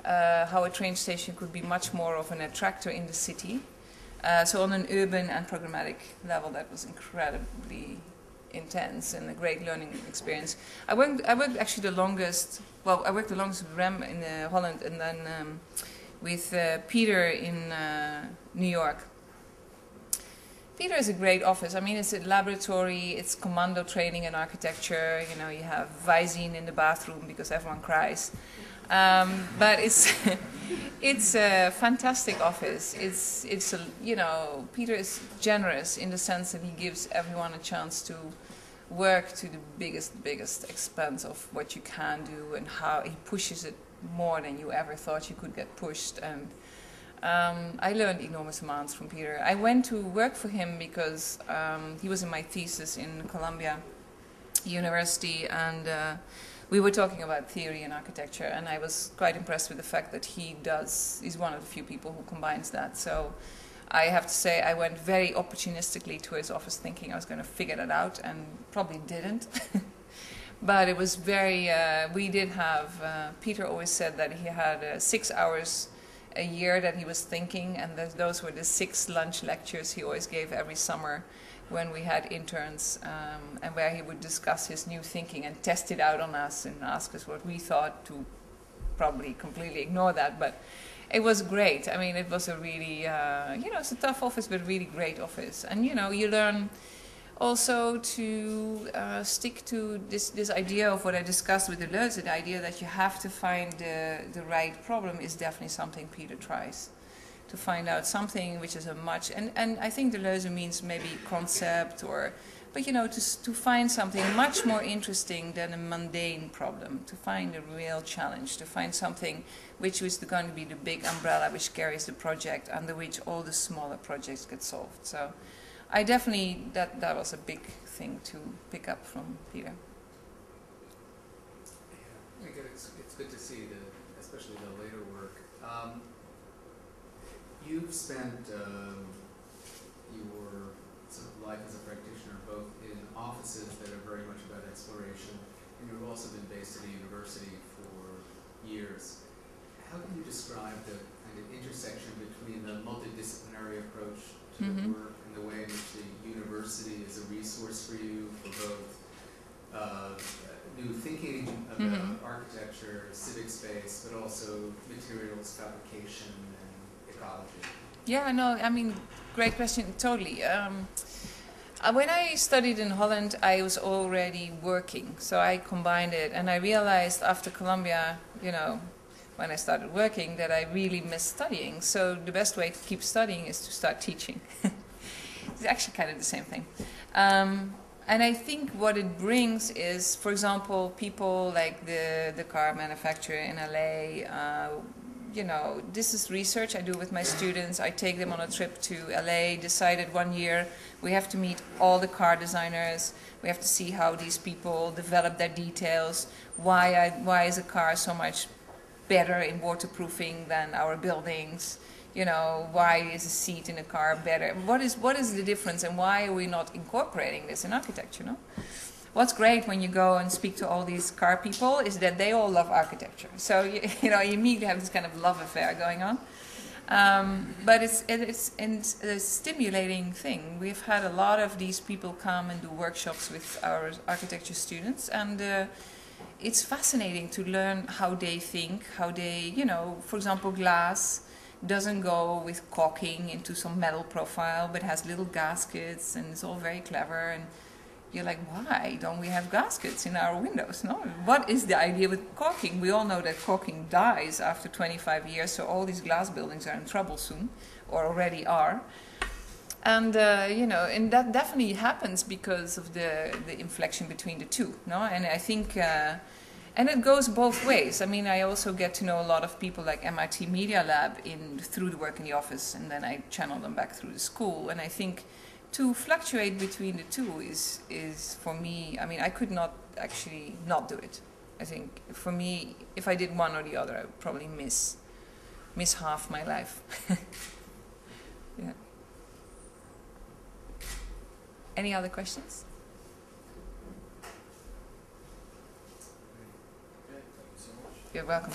S2: how a train station could be much more of an attractor in the city. So on an urban and programmatic level, that was incredibly intense and a great learning experience. I worked actually the longest. Well, I worked the longest with REM in Holland, and then with Peter in New York. Peter is a great office. I mean, it's a laboratory, it's commando training in architecture. You have Visine in the bathroom because everyone cries. But it's a fantastic office. Peter is generous in the sense that he gives everyone a chance to work to the biggest expense of what you can do, and how he pushes it more than you ever thought you could get pushed. And I learned enormous amounts from Peter. I went to work for him because he was in my thesis in Columbia University, and we were talking about theory and architecture, and I was quite impressed with the fact that he's one of the few people who combines that. So I have to say I went very opportunistically to his office thinking I was going to figure that out, and probably didn't. But it was very, we did have, Peter always said that he had 6 hours a year that he was thinking, and those were the 6 lunch lectures he always gave every summer when we had interns, and where he would discuss his new thinking and test it out on us and ask us what we thought, to probably completely ignore that. But it was great. I mean, it was a really, it's a tough office, but really great office. And, you learn also to stick to this idea of what I discussed with Deleuze, the idea that you have to find the right problem is definitely something Peter tries. to find out something which is a much, and I think the leuze means maybe concept or, but you know, to find something much more interesting than a mundane problem, to find a real challenge, to find something which is going to be the big umbrella which carries the project, under which all the smaller projects get solved. So I definitely, that was a big thing to pick up from Peter.
S3: I think it's good to see, especially the later work. You've spent your sort of life as a practitioner both in offices that are very much about exploration, and you've also been based at a university for years. How can you describe the kind of intersection between the multidisciplinary approach to the work and the way in which the university is a resource for you for both new thinking about architecture, civic space, but also materials, fabrication, and ecology?
S2: Yeah, no, I mean, great question, totally. When I studied in Holland, I was already working, so I combined it, and I realized after Columbia, you know, when I started working, that I really missed studying. So the best way to keep studying is to start teaching. It's actually kind of the same thing. And I think what it brings is, for example, people like the car manufacturer in LA, you know, this is research I do with my students. I take them on a trip to LA, decided one year we have to meet all the car designers. We have to see how these people develop their details. Why is a car so much better in waterproofing than our buildings? You know, why is a seat in a car better? What is the difference, and why are we not incorporating this in architecture? No? What's great when you go and speak to all these car people is that they all love architecture. So you know, you immediately have this kind of love affair going on. But it's a stimulating thing. We've had a lot of these people come and do workshops with our architecture students, and it's fascinating to learn how they think, how they, you know, for example, glass doesn't go with caulking into some metal profile, but has little gaskets, and it's all very clever. And you're like, why don't we have gaskets in our windows? No, what is the idea with caulking? We all know that caulking dies after 25 years, so all these glass buildings are in trouble soon, or already are. And you know, and that definitely happens because of the inflection between the two. No, and I think. And it goes both ways. I mean, I also get to know a lot of people like MIT Media Lab through the work in the office, and then I channel them back through the school. And I think to fluctuate between the two is for me, I mean, I could not actually not do it. I think for me, if I did one or the other, I would probably miss half my life. Yeah. Any other questions? You're welcome.